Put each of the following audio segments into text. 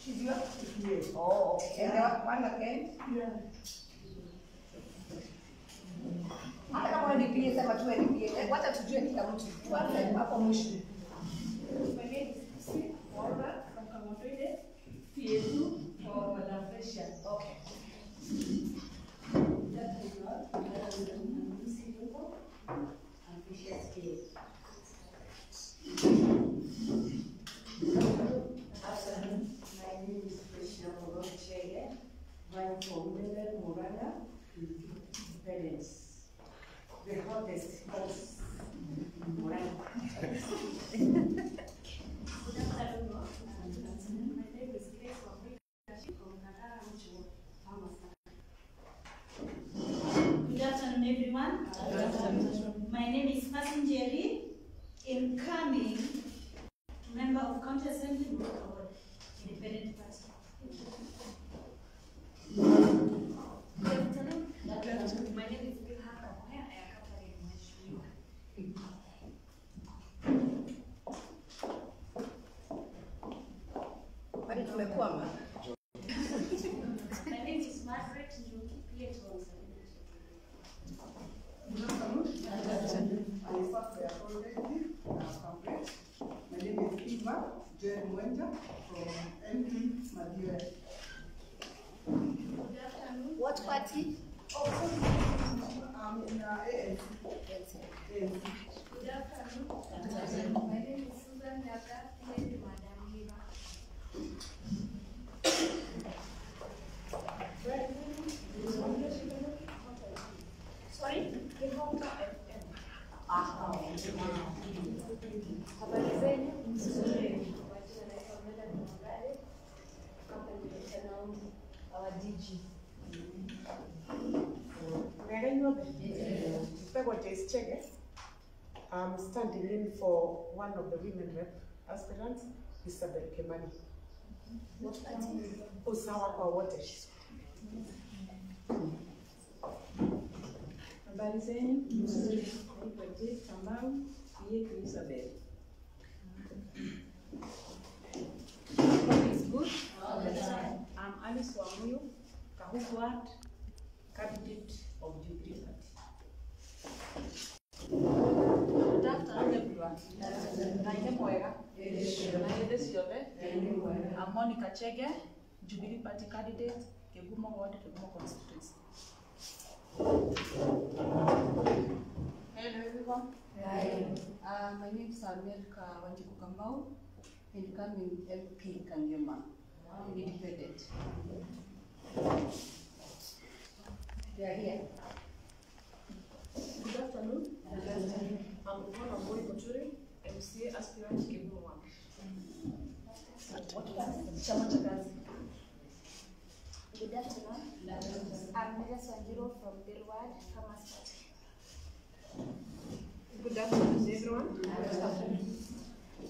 She's your? Yes. Oh, okay. And the one again? Yeah. Hata kama nipie sema tu nipie. Wacha tujue kila mtu. Tuanze hapo mwisho. My name is Murang'a from Kamotoide. PA2 for Madam Fresia. Okay. That is not. I'm Fresia's PA. My name is Sabina Chege. I'm from Murang'a. Parents. The hottest house in Murang'a. Good afternoon, everyone. My name is Passenger incoming member of County Assembly Board, Independent Party. Good afternoon. My name is Murang'a. I am Catherine Mheshimiwa. Kwani tumekwama? My name is Margaret Njuki, PA2 on Sabina Chege. Good afternoon. I serve the authority. My name is Eva Jen Mwenja from MP Madia. Good afternoon. What party? I'm in ANC. Good afternoon. My name is Susan Yaka, PA2 Madam Liva. Sorry? Habari zenu? Nzuri. Kwa jina naitwa Madam Murang'a. Company around our DG. I'm standing in for one of the women rep aspirants, Isabel Kemani. What party? Usawa kwa wote. Habari zenu? Nzuri. Naitwa Jane Kamau, PA2 Isabel. God is good all the time. I'm Alice Wamuyu, Kahukwat, candidate of Jubilee Party. Good afternoon, everyone. I'm Monica Chege, Jubilee Party candidate, Kegumo Ward, Kegumo constituency. Hello everyone. Hi. My name is America Wanjiku Kamau, incoming LP Kangema, independent. They are here. Good afternoon. I'm Ivona Mboi Kuchuri, MCA aspirant Kegumo Ward. Chama cha kazi. Good afternoon. I'm Mrs. Wanjiro from Delward, Farmers Party. Good afternoon, everyone.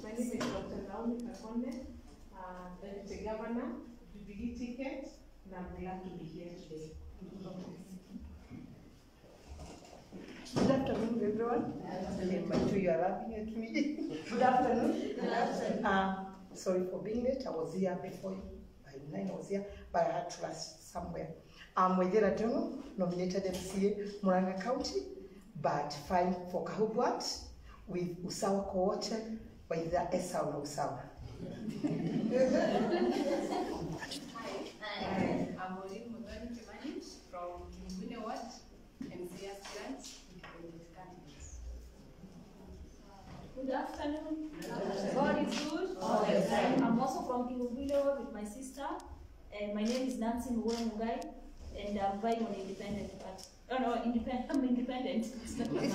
My name is Dr. Naomi Kakonde, Deputy Governor, Jubilee ticket, and I'm glad to be here today. Good afternoon, everyone. But you are laughing at me. Good afternoon. Sorry for being late. I was here before you. By 9 I was here, but I had to rush somewhere. I'm Wejera Dono, nominated MCA Murang'a County, but fine for Kahukwat with Usawa Kowote, with Esau na Usawa. Hi, I'm Olin Mugani Kimani from Kimbune Ward, MCA aspirant, independent candidates. Good afternoon. God is good all the time. I'm also from Kimbune with my sister. And my name is Nancy Mugai, and I'm vying on independent party. Oh no, independent. I'm independent. It's not my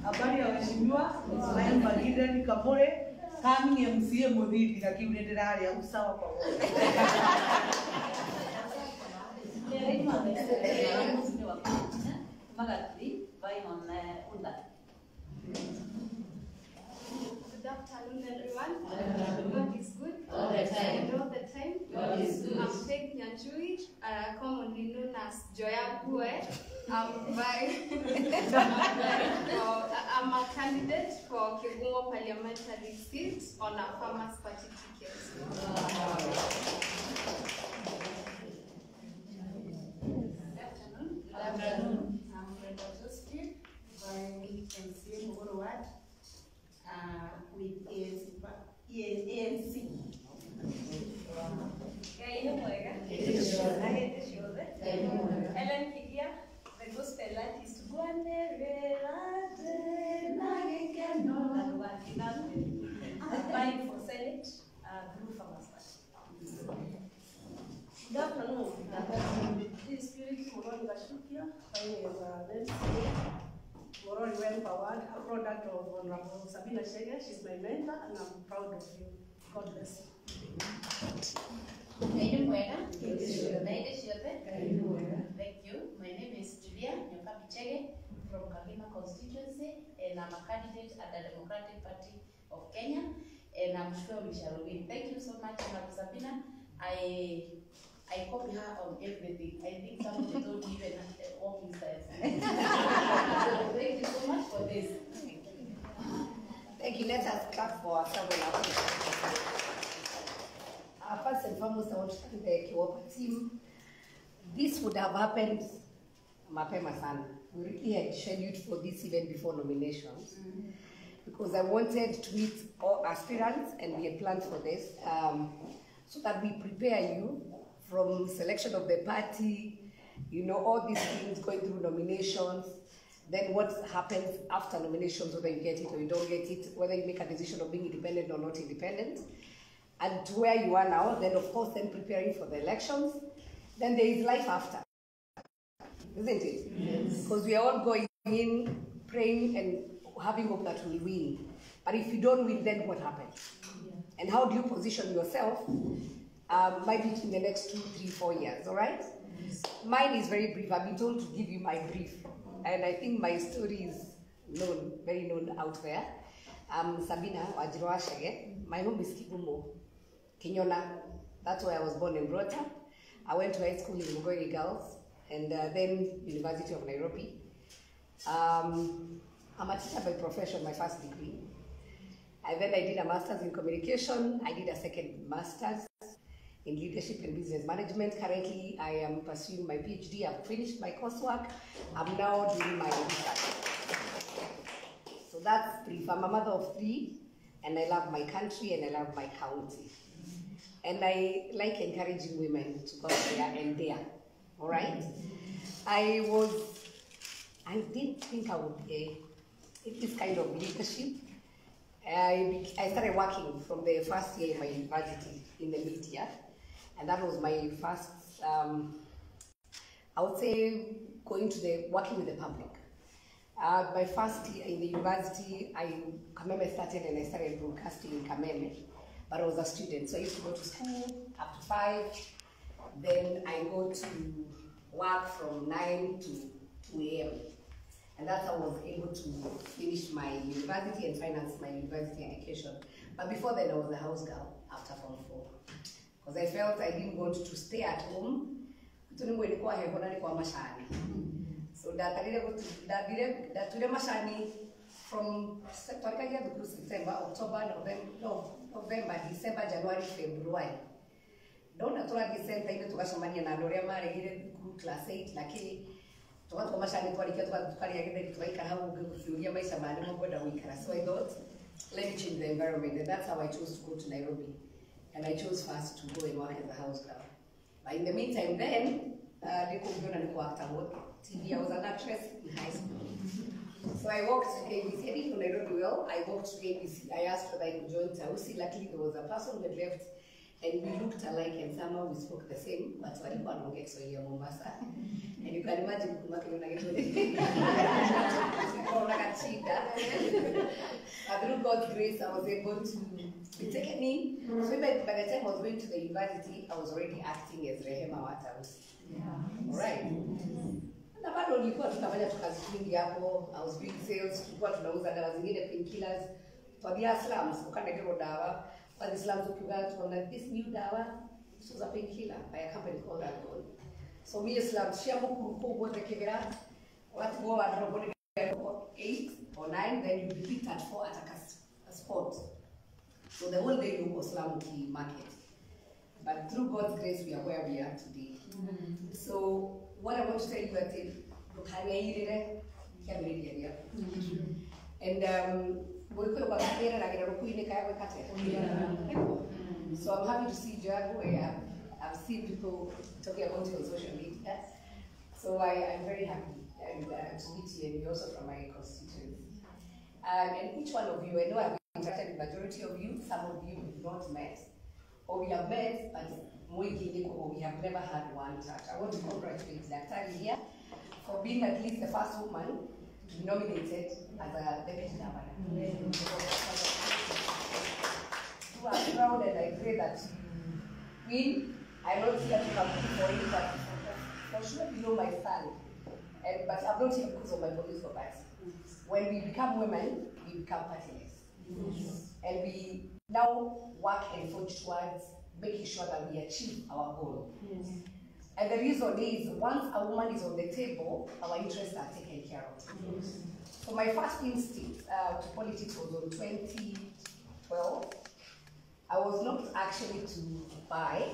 Habari ya waheshimiwa, Ismail Magida ni Kabore, coming MCA Mudhidi na kiunendelea usawa kwa wote. Good afternoon, everyone. God is good All the time. and all the time. God is good. I'm Faith Nyanchui, commonly known as Joya Bue. I'm a candidate for Kigumo parliamentary seat on a farmer's party ticket. Good afternoon. I'm Brenda Josephine, by MCA Mugoro Ward, with ANC. Ellen Kigia, the gospel artist. Applying for Senate, Blue Farmers Party. Good afternoon. This spirit Moroni Gashukia, I was Moroni went forward, a product of Honorable Sabina Chege. She's my mentor, and I'm proud of you. God bless you. Thank you. My name is Sabina Chege from Sabina constituency, and I'm a candidate at the Democratic Party of Kenya, and I'm sure we shall win. Thank you so much, Sabina. I copy her on everything. I think some of you don't even walking styles. So thank you so much for this. Thank you. Let us clap for ourselves. First and foremost, I want to thank the Kiwopa team. This would have happened mapema sana. We really had scheduled for this event before nominations because I wanted to meet all aspirants, and we had planned for this so that we prepare you from selection of the party, you know, all these things going through nominations, then what happens after nominations, whether you get it or you don't get it, whether you make a decision of being independent or not independent, and to where you are now, then of course then preparing for the elections, then there is life after, isn't it? Yes. Because we are all going in, praying and having hope that we'll win. But if you don't win, then what happens? Yeah. And how do you position yourself maybe in the next 2, 3, 4 years, all right? Yes. Mine is very brief. I've been told to give you my brief. And I think my story is known, very known out there. I'm Sabina Chege. My home is Kigumo, Kinyona. That's where I was born and brought up. I went to high school in Murang'a Girls, and then University of Nairobi. I'm a teacher by profession, my first degree. And then I did a master's in communication. I did a second master's in leadership and business management. Currently, I am pursuing my PhD. I've finished my coursework. I'm now doing my research. So that's brief. I'm a mother of 3, and I love my country and I love my county. And I like encouraging women to go there and there. All right? I didn't think I would be in this kind of leadership. I started working from the first year in my university in the media, and that was my first, I would say, working with the public. My first year in the university, Kameme started, and I started broadcasting in Kameme, but I was a student, so I used to go to school up to 5, then I go to work from 9 to 2 a.m. And that's how I was able to finish my university and finance my university education. But before then, I was a house girl after Form 4. Because I felt I didn't want to stay at home. So that mashani from September, October, November, December, January, February. Don't naturally December, I to Bashamania and Lorema, class 8, Naki. So I thought, let me change the environment, and that's how I chose to go to Nairobi. And I chose first to go and work as a house girl. But in the meantime, then, I was an actress in high school. So I walked to KBC. I didn't know Nairobi well. I walked to KBC. I asked whether I could join Tausi. Luckily, there was a person who had left, and we looked alike, and somehow we spoke the same. But we didn't get so here, Mombasa. And you can imagine, but through God's grace, I was able to be taken in. So by the time I was going to the university, I was already acting as Rehema Watausi. All right. I was doing sales, painkillers for the slums. For the slums, this new dawa, this was a painkiller by a company called Alcohol. So me Islam shiamu kuruko bote kibera. What go at robot 8 or 9, then you repeat at 4 at a spot. So the whole day you go Islam ki market. But through God's grace, we are where we are today. So what I want to tell you is so I'm happy to see Jago. I've seen people talking about you on social media. So I'm very happy and to meet you, and you're also from my constituency. And each one of you, I know I've interacted with the majority of you, some of you we've not met, or we have met, but we have never had one touch. I want to congratulate Dr. here for being at least the first woman to be nominated as a deputy governor. You are proud, and I pray that I'm not here to come for any party. For sure, you know my son, but I'm not here because of my political party. When we become women, we become partyless. And we now work and forge towards making sure that we achieve our goal. And the reason is, once a woman is on the table, our interests are taken care of. So my first instinct to politics was on 2012. I was not actually to buy.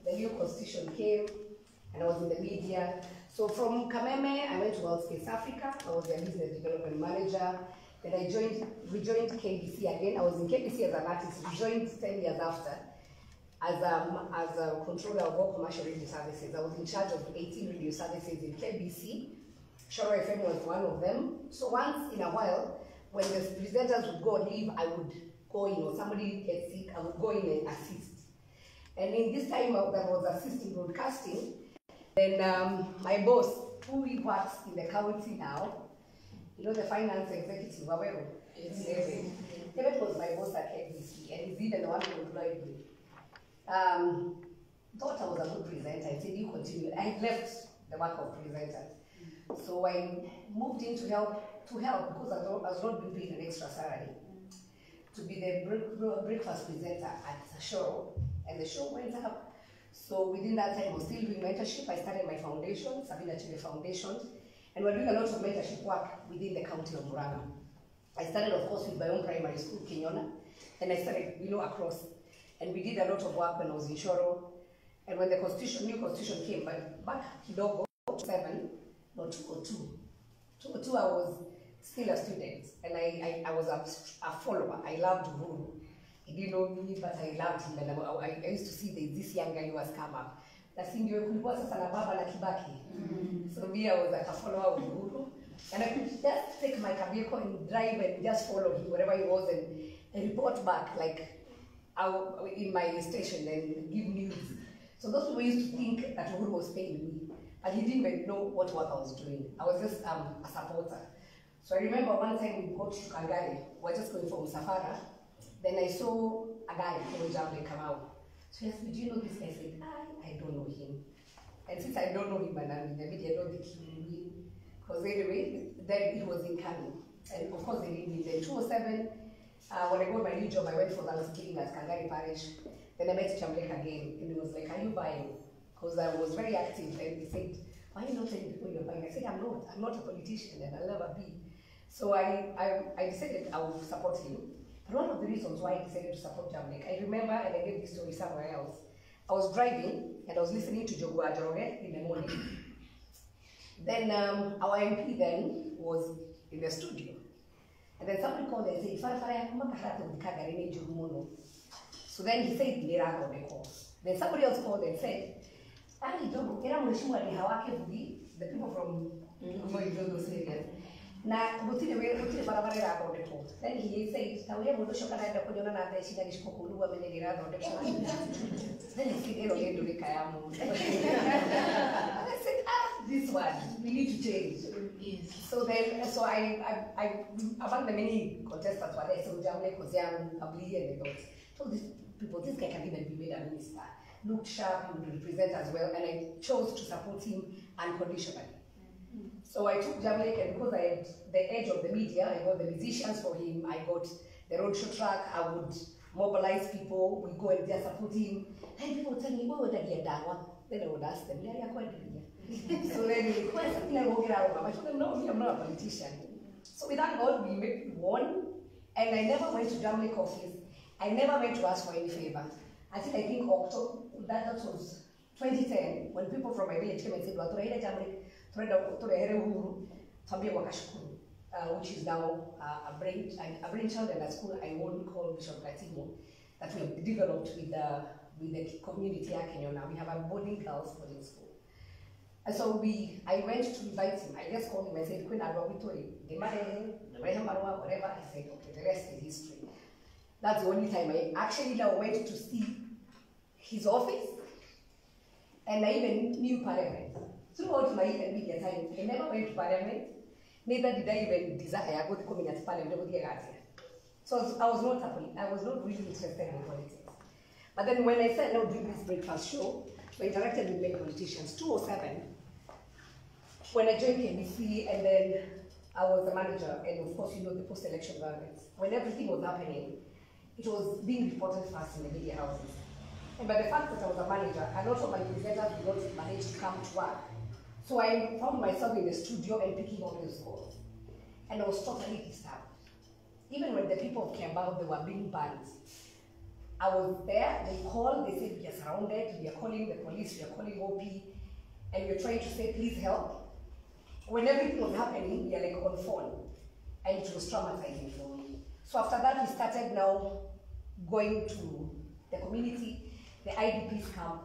The new constitution came, and I was in the media. So from Kameme, I went to WorldSpace Africa. I was their business development manager. Then I rejoined KBC again. I was in KBC as an artist, rejoined 10 years after as a controller of all commercial radio services. I was in charge of 18 radio services in KBC. Shoro FM was one of them. So once in a while, when the presenters would go on leave, I would go in, or somebody gets sick, I would go in and assist. And in this time that was assisting broadcasting, then my boss, who works in the county now, you know, the finance executive, Wawero, David was my boss at KBC, and he's even the one who employed me. Thought I was a good presenter. I said, you continue. I left the work of presenters. So I moved in to help because I was not being paid an extra salary, to be the breakfast presenter at the show. And the show went up. So within that time, I was still doing mentorship. I started my foundation, Sabina Chege Foundation, and we're doing a lot of mentorship work within the county of Murang'a. I started, of course, with my own primary school, Kenyona, and I started, across. And we did a lot of work when I was in Shoro. And when the new constitution came, but back kidogo, 202, I was still a student, and I was a follower. I loved Uhuru. He didn't know me, but I loved him, and I used to see this young guy who has come up. So me, I was like a follower of Uhuru, and I could just take my vehicle and drive and just follow him wherever he was and report back, like in my station, and give news. So those people used to think that Uhuru was paying me, but he didn't even know what work I was doing. I was just a supporter. So I remember one time we got to Kangari, we were just going from Safara. Then I saw a guy from Jamaica come out. So he asked me, do you know this guy? I said, I don't know him. And since I don't know him and I'm in the media, I don't think he will win. Because anyway, then he was in Kano. And of course, they didn't win. Then 2007, when I got my new job, I went for Thanksgiving at Kangari Parish. Then I met Jamaica again, and he was like, are you buying? Because I was very active, and he said, why are you not telling people you're buying? I said, I'm not a politician, and I'll never be. So I decided I would support him. But one of the reasons why I decided to support Jamaica, I remember, and I gave this story somewhere else, I was driving, and I was listening to Jogua Joroge in the morning. Then our MP then was in the studio. And then somebody called and said, so then he said, then somebody else called and said, the people from those areas. Then he said, then he said, this one, we need to change. Yes. So I among the many contestants were there, so Jamaica was young, Abli, and I thought, told these people, this guy can even be made a minister. Looked sharp, he would represent as well, and I chose to support him unconditionally. So I took Jamaica, and because I had the edge of the media, I got the musicians for him, I got the roadshow track, I would mobilize people, we go and just support him. And people would tell me, what would I get done? Then I would ask them, yeah, quite good. So then he requested me to go get out of I told him, no, me, I'm not a politician. So with that God, we won, and I never went to Germany office. I never went to ask for any favor. Until I think October, that was 2010, when people from my village came and said, which is now a brainchild and a school I won't call Bishop Latimo, that we have developed with the community here in Kenya now. We have a boarding school. And so I went to invite him. I just called him and said, whatever. I said, okay, the rest is history. That's the only time I actually now went to see his office, and I even knew Parliament. Throughout my media time, I never went to Parliament, neither did I even desire to go to coming at Parliament. So I was not really interested in politics. But then when I started now doing this breakfast show, I interacted with many politicians. 2007, when I joined KBC, and then I was the manager, and of course you know the post-election violence. When everything was happening, it was being reported fast in the media houses. And by the fact that I was a manager, a lot of my presenters did not manage to come to work. So I found myself in the studio and picking all those calls. And I was totally disturbed. Even when the people of Kiambao, they were being banned, I was there, they called, they said, we are surrounded, we are calling the police, we are calling OP, and we're trying to say, please help. When everything was happening, we are like on phone, and it was traumatizing for me. So after that, we started now going to the community, the IDPs camp.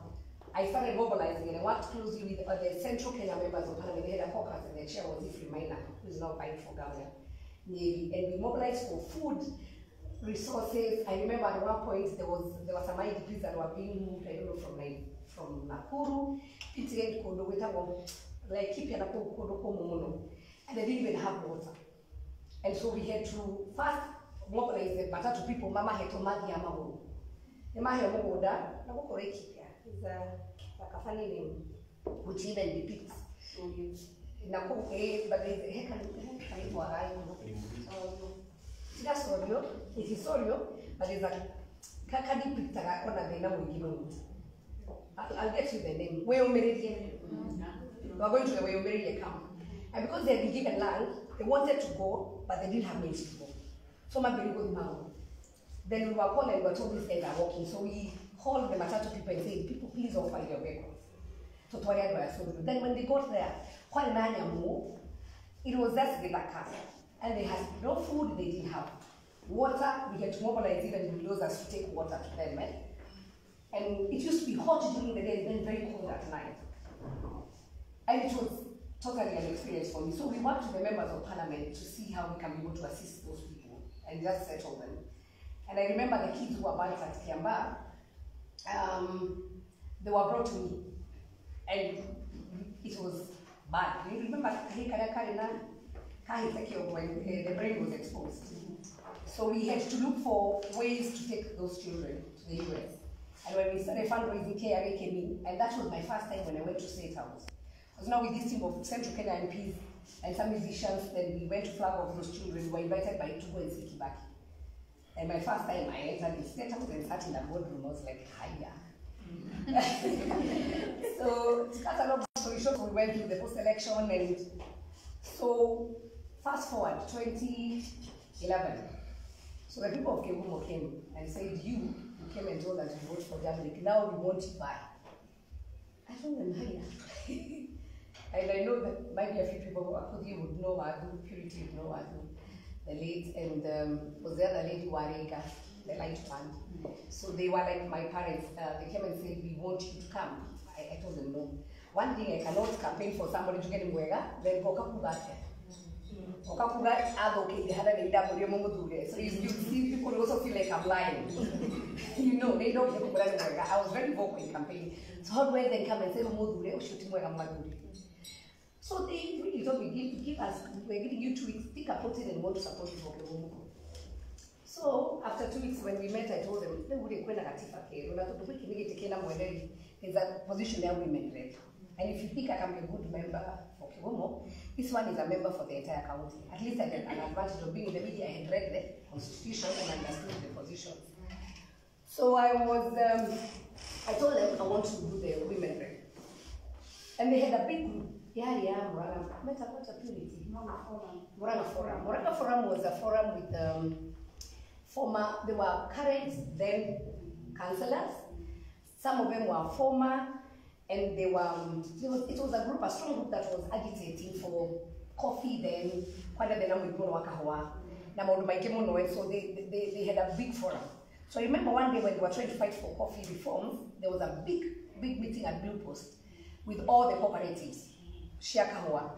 I started mobilizing, and I worked closely with the Central Kenya members of Parliament. They had a caucus, and the chair was Ifri Maina, who is now vying for governor. And we mobilized for food, resources. I remember at one point there were some IDPs that were being moved, I don't know, from Nakuru, like and they didn't even have water. And so we had to first mobilize the Batatu people. Mama had to magi amago. The Mahi Mogoda, is a funny name, which even depicts. But there's a heck it is Sorio, but there's a Kakadi picture on a name. I'll get you the name. We're going to the Wayomeridia camp. And because they had been given land, they wanted to go, but they didn't have means to go. So my baby goes now. Then we were called and we were told these guys are walking. So we called the Matatu people and said, people, please offer your vehicles. Then when they got there, it was just the car. And they had no food, they didn't have water. We had to mobilize even bulldozers to take water to them. And it used to be hot during the day, then very cold at night. And it was totally an experience for me. So we went to the members of Parliament to see how we can be able to assist those people and just settle them. And I remember the kids who were back at Kiamba, they were brought to me. And it was bad. You remember the brain was exposed. So we had to look for ways to take those children to the US. And when we started fundraising, KRA came in, and that was my first time when I went to State House. Because now with this team of Central Kenya MPs and some musicians, then we went to flag off those children. We were invited by Tugo and Sikibaki. And my first time I entered the State House and sat in the boardroom, I was like, hiya. So to cut a long story short, we went through the post-election, and so fast forward 2011. So the people of Kegumo came and said, you came and told us to vote for Jamaica, now we want you back. I told them, hiya. And I know that maybe a few people who would know Adu, Purity would know Adu, the late, and was the other lady Warega, the light one. So they were like my parents. They came and said, we want you to come. I told them no. One thing, I cannot campaign for somebody to get in Mwega, then Kokapugate. Okapuga, okay, they had a data for your Mongo. So you see, people also feel like I'm lying. You know, they don't get Mwega. I was very vocal in campaigning. So how do I then come and say, Mongo, or shoot Mwega Maduri? So they really told me, give us, we're giving you 2 weeks, think about it and want to support you for Kegumo. So after 2 weeks when we met, I told them, there's a position there women led. And if you think I can be a good member for Kegumo, this one is a member for the entire county. At least I had an advantage of being in the media. I had read the constitution and understood the positions. So I told them I want to do the women rep. And they had a big group. Murang'a Purity. Murang'a Forum. Murang'a Forum was a forum with they were current then councillors. Some of them were former, and they were, it was a group, a strong group that was agitating for coffee then, so they had a big forum. So I remember one day when they were trying to fight for coffee reforms, there was a big meeting at Blue Post with all the cooperatives, Shia Kahoa,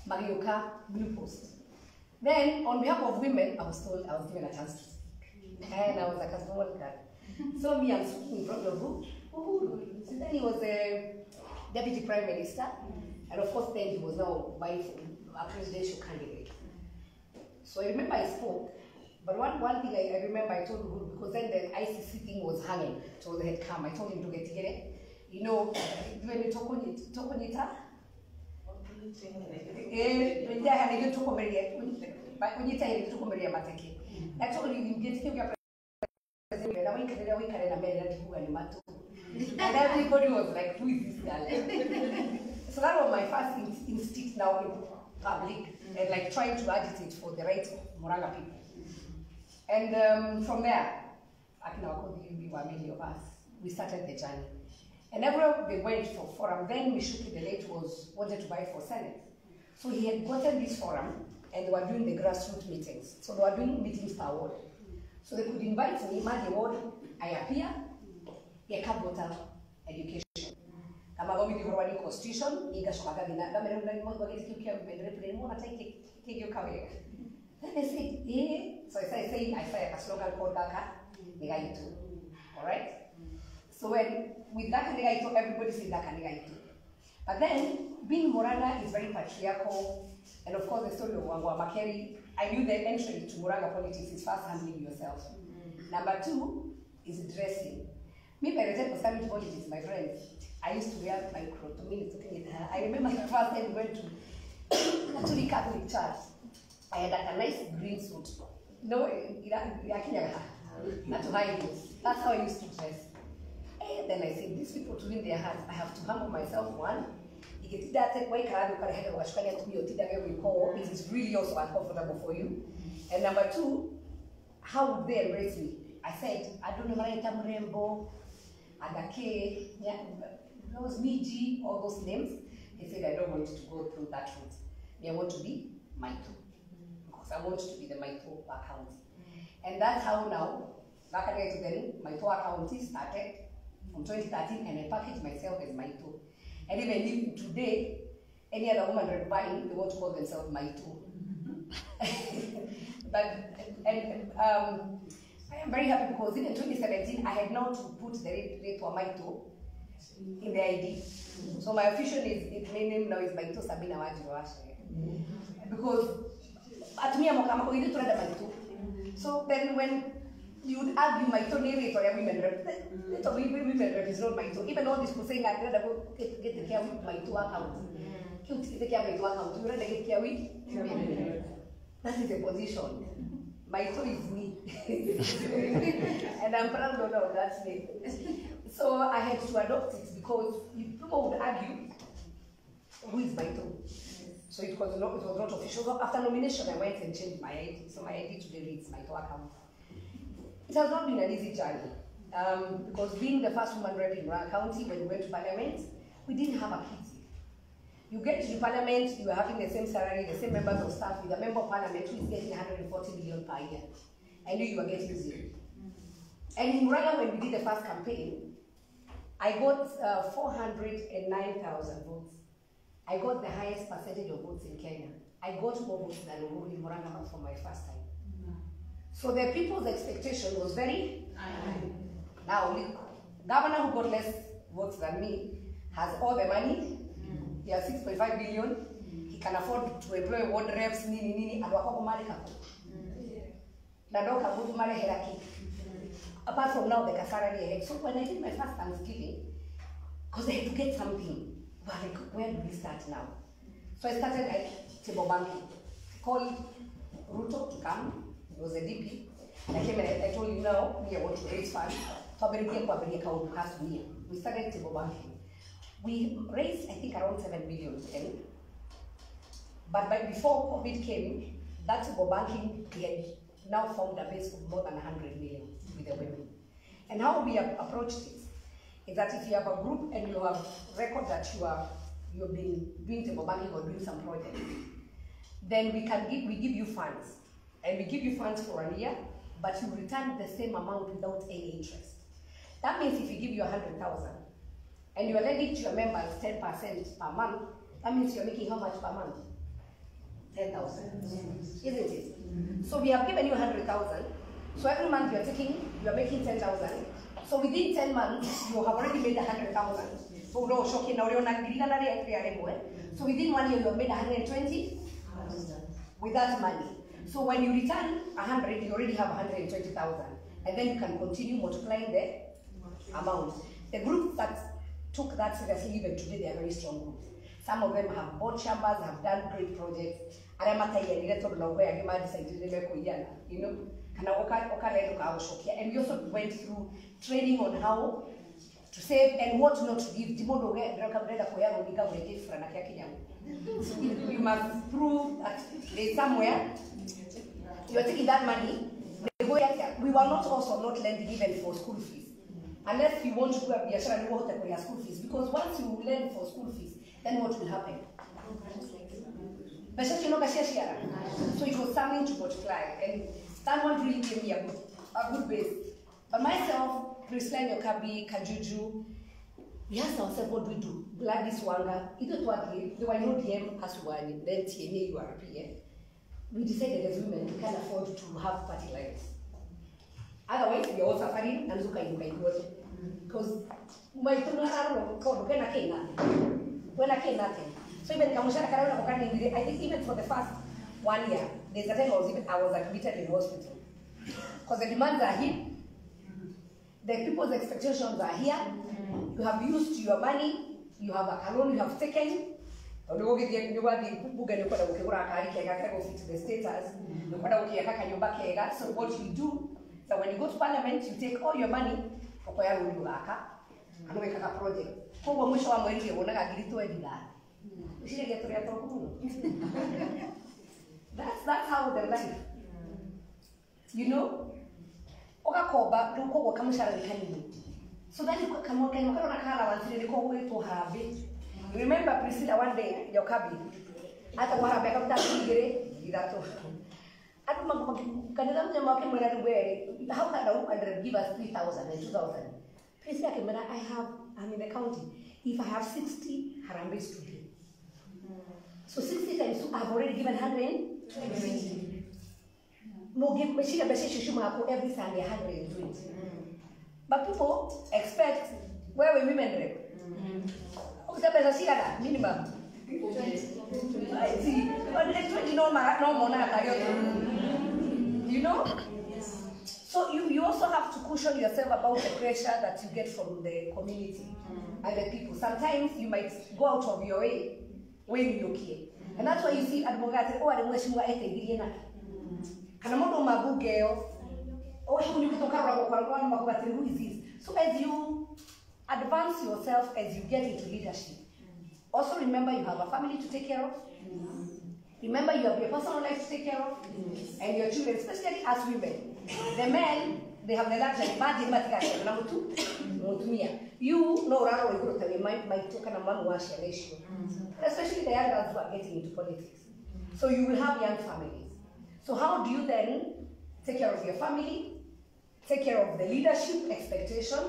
Marioka, Blue Post. Then, on behalf of women, I was told I was given a chance to speak. And I was like a small girl. So me, I'm speaking in front of Uhuru. So then he was the Deputy Prime Minister. And of course, then he was now vying for a presidential candidate. So I remember I spoke. But one thing I remember I told Uhuru, because then the ICC thing was hanging, so they had come. I told him to get together. You know, when you talk on it, I told him, you get together. And everybody was like, who is this girl? So that was my first instinct now in public, and like trying to agitate for the rights of Murang'a people. And from there, we were many of us, we started the journey. And everywhere they went for forum, then Mishuki the late wanted to buy for Senate. So he had gotten this forum, and they were doing the grassroots meetings. So they were doing meetings per ward. So they could invite me, the ward, I appear, I come water education. Kama gomi di horwani constitution, iga shokaga bina, kama remna mo bageti kiukia bendere mo na take kigyo kawe. Then they said, so I say a slogan called Kaka, Negaito. Alright? So with Daka Negaito, everybody said Daka Negaito. But then, being Murang'a is very patriarchal, and of course the story of Wangwa Makeri, I knew the entry to Murang'a politics is first handling yourself. Number two is dressing. Me, by the time I was coming to politics, my friends, I used to wear my crotomini looking at her. I remember the first time we went to Catholic Church. I had a nice green suit. No, not to hide it. That's how I used to dress. And then I said, these people to win their hearts, I have to humble myself, one. It is really also uncomfortable for you. And number two, how would they embrace me? I said, I don't know, Murembo, Adake, those Miji, all those names. They said, I don't want to go through that route. I want to be Maito. Because I want to be the Maito County. And that's how now, back then, Maito County started from 2013, and I packaged myself as Maito. And even if today, any other woman replying, they want to call themselves Maito. I am very happy because in 2017, I had now to put the rate for Maito in the ID. So my official name now is Maito Sabina Chege. Because at me, I'm going to Maito. So then when you would argue Maito name for a women rep, women rep is not Maito. Even all these people saying I'd rather go get the care with Maito account. Get the care with Maito account. You rather get care with? That is the position. Maito is me. And I'm proud of that name. So I had to adopt it because people would argue, who is Maito? So it was not official. So after nomination, I went and changed my ID. So my ID today reads Maito account. It has not been an easy journey. Because being the first woman rep in Murang'a County, when we went to Parliament, we didn't have a kitty. You get to the Parliament, you are having the same salary, the same members of staff, with a member of Parliament who is getting 140 million per year. I knew you were getting zero. And in Murang'a, when we did the first campaign, I got 409,000 votes. I got the highest percentage of votes in Kenya. I got more votes than Uhuru in Murang'a for my first time. So the people's expectation was very high. Now, governor who got less votes than me has all the money. He has 6.5 billion. He can afford to employ ward reps, and apart from now, the salary ahead. So when I did my first Thanksgiving, because I had to get something, like, where do we start now? So I started like table banking. I called Ruto to come. It was a DP. And I came and I told him, now, I want to raise funds. We started table banking. We raised, I think, around 7 million then. But before COVID came, that banking had now formed a base of more than 100 million with the women. And how we have approached this is that if you have a group and you have record that you've been doing table banking or doing some project, then we give you funds. And we give you funds for a year, but you return the same amount without any interest. That means if we give you 100,000 and you are lending to your members 10% per month, that means you're making how much per month? 10,000, isn't it? So we have given you 100,000. So every month you're making 10,000. So within 10 months, you have already made 100,000. So within 1 year, you have made 120 with that money. So when you return 100, you already have 120,000. And then you can continue multiplying the amount. The group that took that seriously, even today, they are very strong groups. Some of them have bought chambers, have done great projects. You know, and we also went through training on how to save and what not to give. You must prove that there's somewhere you are taking that money. We were not also not lending even for school fees. Unless you want to do a biashara and want to pay school fees. Because once you lend for school fees, then what will happen? So it was something to multiply, and that one really gave me a good base. But myself, Christian Yokabi, Kajuju, we asked ourselves, what do we do? Gladys Wanga, either to agree, there were no DM as well, then TNA URP. We decided as women we can't afford to have party lights. Otherwise, we are all suffering and look at you because my when I came nothing. So even I think even for the first 1 year, there's a time I was admitted in hospital. Because the demands are here, the people's expectations are here, you have used your money, you have a loan you have taken. So what you do, so when you go to parliament, you take all your money, that's how the life. You know? So then you come on, remember Priscilla one day, your cabin. At the one I back up that how can I give us 3,000 and 2,000? Priscilla, I'm in the county. If I have 60 Harambes to do. So 60 times 2, I've already given 120. No, give me every Sunday 120. But people expect where were women rape? Minimum. You know? So you also have to cushion yourself about the pressure that you get from the community and the people. Sometimes you might go out of your way when you look here. And that's why you see advocates, oh, I don't wish you were who is this? So as you advance yourself, as you get into leadership, also remember you have a family to take care of. Remember you have your personal life to take care of, and your children, especially as women. The men, they have the luxury. Number 2, you know, might talk and man wash your ratio. Especially the young girls who are getting into politics. So you will have young families. So how do you then take care of your family, take care of the leadership expectation?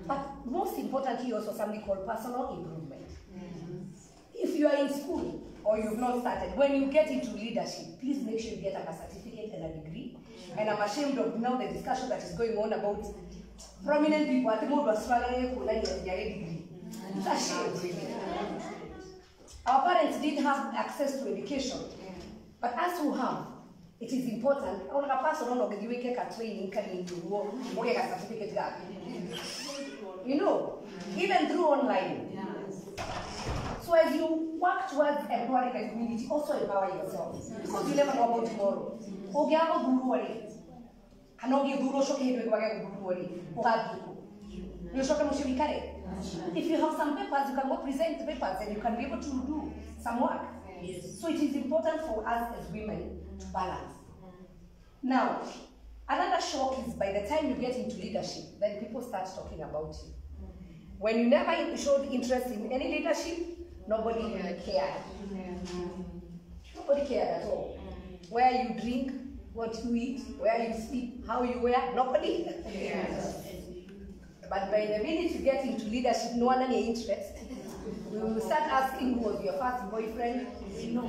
But most importantly, also something called personal improvement. If you are in school or you've not started, when you get into leadership, please make sure you get a certificate and a degree. And I'm ashamed of now the discussion that is going on about prominent people. I think we are struggling with a degree. It's a shame. Our parents didn't have access to education, but as who have, it is important. You know, even through online. So as you work towards empowering the community, also empower yourself. Because you never know about tomorrow. If you have some papers, you can go present the papers and you can be able to do some work. So it is important for us as women to balance. Now, another shock is by the time you get into leadership, then people start talking about you. When you never showed interest in any leadership, nobody cared. Nobody cared at all. Where you drink, what you eat, where you sleep, how you wear, nobody cares. But by the minute you get into leadership, no one any interest. We will start asking who was your first boyfriend. No.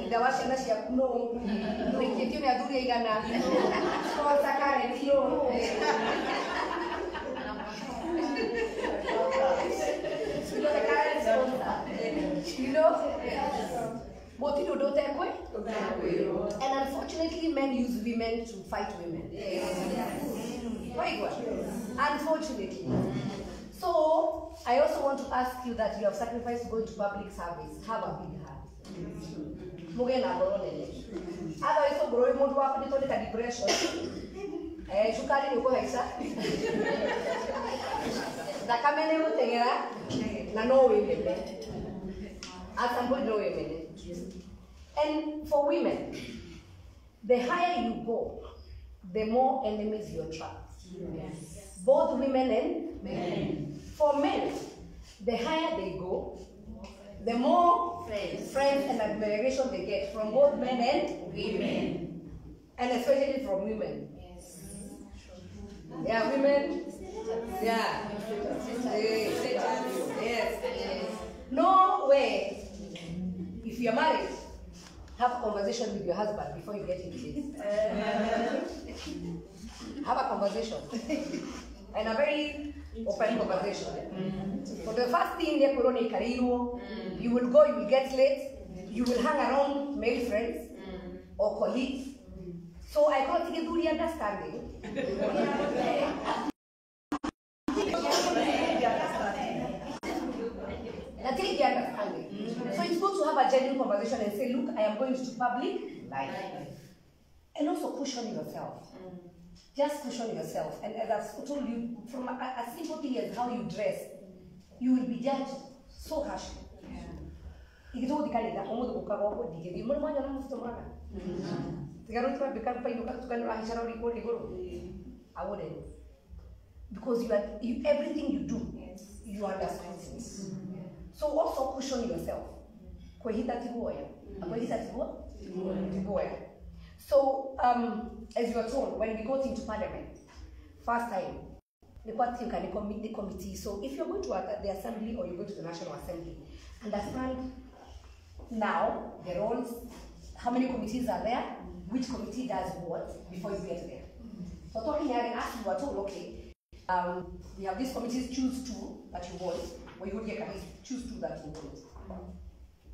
And unfortunately, men use women to fight women. Unfortunately. So, I also want to ask you that you have sacrificed going to public service. Have a big heart. Otherwise, so growing more to depression. Shukari ni kwa haisa. Na kamene utegera na no women. At some point, no women. And for women, the higher you go, the more enemies you attract. Yes. Both women and men. For men, the higher they go, the more friends and admiration they get from both men and women. And especially from women. Yes. Yeah, women. Yeah. Yes. No way. If you're married, have a conversation with your husband before you get into this. Have a conversation. And a very open conversation. For the first thing, you will go, you will get late, you will hang around male friends or colleagues. So I can't give you the understanding. And take the understanding. So it's good to have a genuine conversation and say, look, I am going to public life. And also cushion yourself. Just cushion yourself. And as I've told you, from a simple thing as how you dress, you will be judged so harshly. I wouldn't. Because everything you do, you understand. So also cushion yourself. So, as you are told, when we got into parliament, first time, the committee. So if you're going to the assembly or you go to the National Assembly, understand now the roles, how many committees are there, which committee does what before you get there. So talking here and asking, you are told, okay, we have these committees, choose two that you want, or you would get choose two that you want.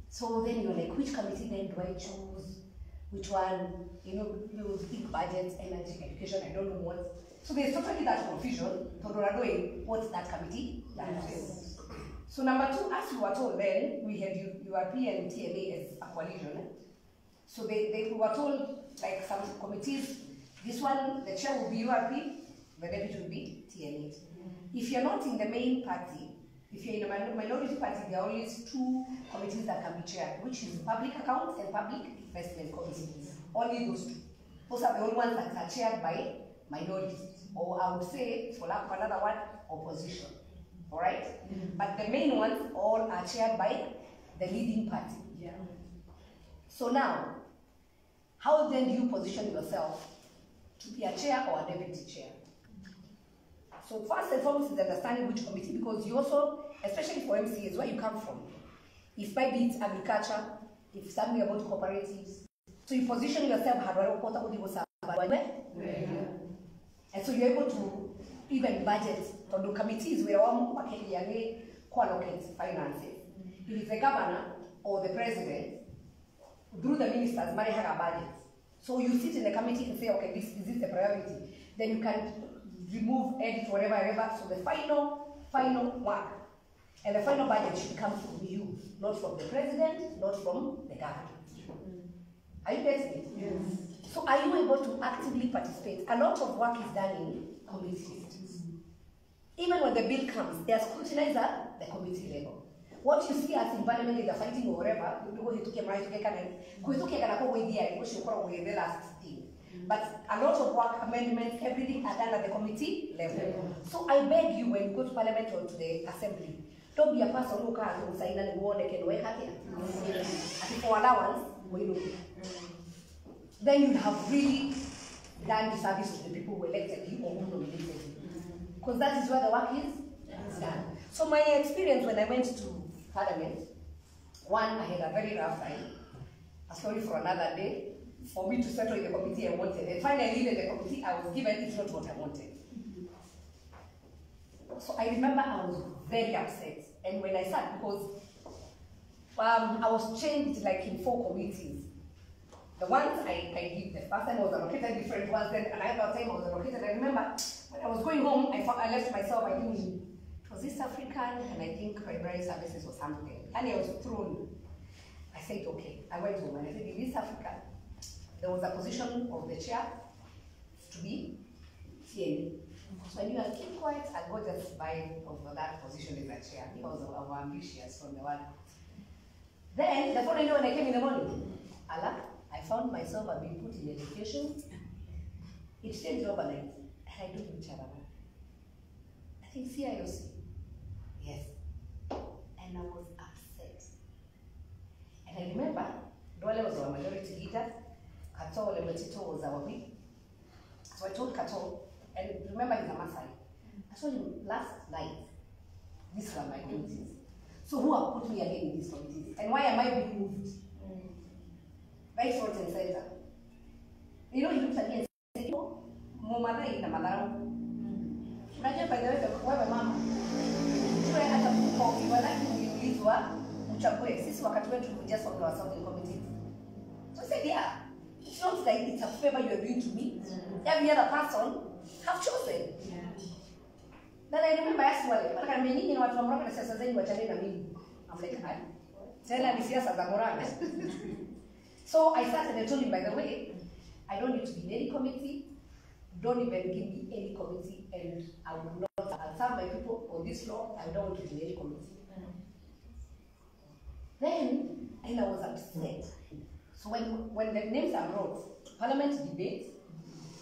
So then you're like, which committee then do I choose? Which one? Big budgets, energy, education, I don't know what. So there's totally that confusion. What's that committee? So number two, as you were told then, we had URP and TNA as a coalition. So they were told, like some committees, this one, the chair will be URP, the deputy will be TNA. If you're not in the main party, if you're in a minority party, there are always two committees that can be chaired, which is public accounts and public investment committees. Only those two. Those are the only ones that are chaired by minorities. Or I would say, for lack of another one, opposition. Alright? But the main ones all are chaired by the leading party. Yeah. So now, how then do you position yourself to be a chair or a deputy chair? So first and foremost is understanding which committee, because you also, especially for MCAs, where you come from, if maybe it's agriculture, if something about cooperatives, so you position yourself, and so you're able to even budget for the committees where one allocate finances. If it's the governor or the president, through the ministers, money have a budget. So you sit in the committee and say, okay, is this the priority? Then you can remove, edit, whatever. So the final work and the final budget should come from you, not from the president, not from the government. Are you getting it? Yes. So are you able to actively participate? A lot of work is done in committees. Even when the bill comes, they are scrutinized at the committee level. What you see us in parliament is a fighting or whatever, the last thing. But a lot of work, amendments, everything are done at the committee level. So I beg you, when you go to parliament or to the assembly, don't be a person who can't sign and go on and for allowance, then you have really done the service of the people who elected you or who nominated you. Because that is where the work is done. So my experience when I went to parliament, one, I had a very rough time. A story for another day. For me to settle in the committee I wanted. And finally, even the committee I was given, it's not what I wanted. So I remember I was very upset. And when I sat, because I was changed like in 4 committees. The ones I did, the first time I was allocated different ones, then another time I was allocated. I remember when I was going home, I left myself, I think it was East African, and I think primary services or something. And I was thrown. I said, okay. I went home and I said, in East Africa, there was a position of the chair to be CNA. So I knew I'll keep quiet and go just buy over that position as a chair because I was ambitious from the one. Then, the following day when I came in the morning, I found myself I've been put in education. It changed overnight. And I don't know which other one. I think CIOC. Yes. And I was upset. And I remember, Dwale was our majority leader. Kato Lemetito was our whip. So I told Kato, and remember he's a Maasai. I told him last night, these were my committees. So who have put me again in these committees? And why am I being moved? Right front and center. You know, he looked at me and said, Mumada in the Madam. Imagine by the way, wewe mama. Tuwe hata kuko, iwalaki uliulizwa, mchague, sisi wakati wetu we just want ourselves in committees. So I said, yeah, it's not like it's a favor you're doing to me. Every other person have chosen. Then I remember I asked wale, wala kama nyinyi ni watu wa Murang'a na siasa zenyu wachane na mimi. I'm like, hi. Tena ni siasa za Murang'a. So I started and told him, by the way, I don't need to be in any committee. Don't even give me any committee, and I will not. I'll serve my people on this law. I don't want to be in any committee. Then, and I was upset. So when the names are brought, Parliament debates,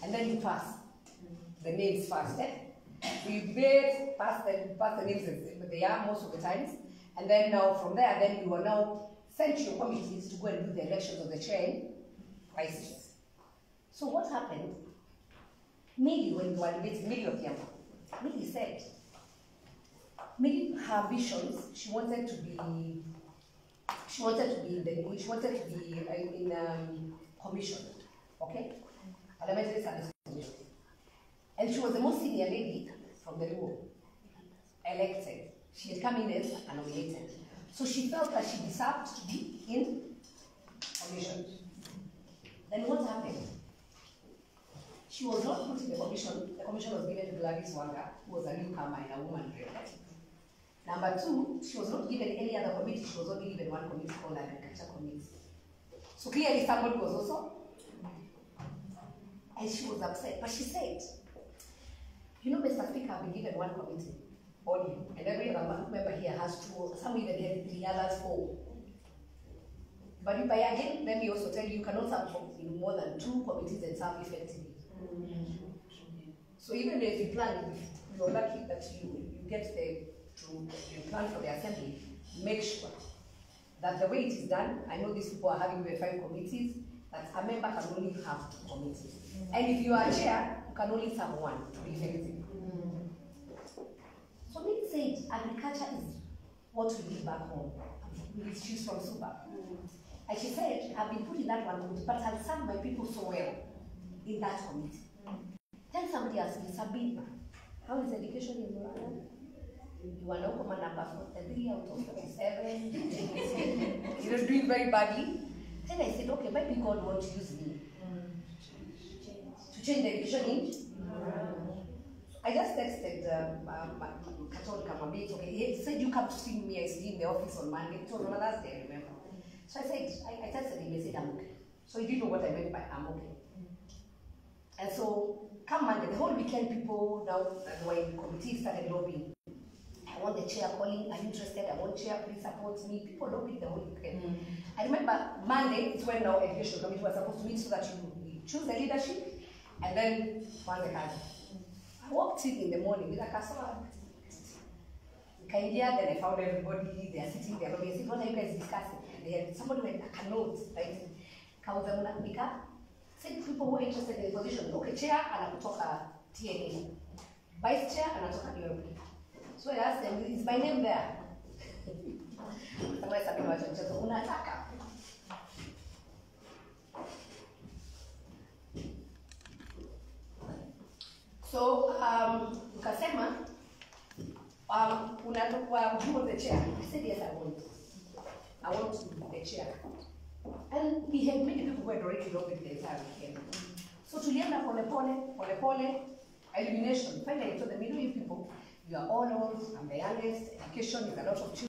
and then you pass the names first. We debate, pass the names as they are most of the times, and then now from there, then you are now sent your committees to go and do the elections of the chair and vice chair. So what happened? Millie, when we were debating, Millie of Yama, Millie said, Millie, her visions, she wanted to be in commission, okay? Elementary service commission. And she was the most senior lady from the room, elected. She had come in as nominated. So she felt that she deserved to be in commission. Then what happened? She was not put in the commission. The commission was given to Gladys Wanga, who was a newcomer and a woman rep. Number 2, she was not given any other committee. She was only given one committee called Agriculture Committee. So clearly somebody was also, and she was upset. But she said, you know, Mr. Speaker, I've been given one committee, only, and every other member here has 2, some even had 3, others 4. But if I again, let me also tell you, you cannot serve in more than 2 committees and serve effectively. So even if you plan, you're lucky that you get the plan for the assembly, make sure that the way it is done, I know these people are having 5 committees, that a member can only have 2 committees. And if you are chair, you can only serve 1 to be effective. So Nick said, agriculture is what we live back home. She's from Suba. And she said, I've been put in that one committee, but I'll serve my people so well in that committee. Then somebody asked me, Sabina, how is education in Murang'a? You are now number 43 out of 47. You're doing very badly. Then I said, okay, maybe God won't use me to change the education in. I just texted Catholic Kamabit, okay, he said, you come to see me, I see in the office on Monday. It was on last day, I remember. So I said, I texted him, he said, I'm okay. So he didn't know what I meant by I'm okay. And so come Monday, the whole weekend people now that were in the committee started lobbying. I want the chair calling, I'm interested, I want chair, please support me. People lobbied the whole weekend. I remember Monday is when our education committee was supposed to meet so that you choose the leadership and then one the card. I walked in the morning with a customer. Came here, then I found everybody, they are sitting there, I said, what are you guys discussing? And they had somebody with a note, right? Said people who are interested in the position, okay, chair, anakutoka TNA. Vice chair, anatoka UMP. So I asked them, is my name there? Somebody Sabina Chege, unataka. So, ukasema, unatoka juu the chair. I said, yes, I want to be the chair. And we had many people who had already lobbied the entire weekend. So tulienda pole, elimination. Finally, to the middle, you people, you are all old, I'm the youngest, education is a lot of children.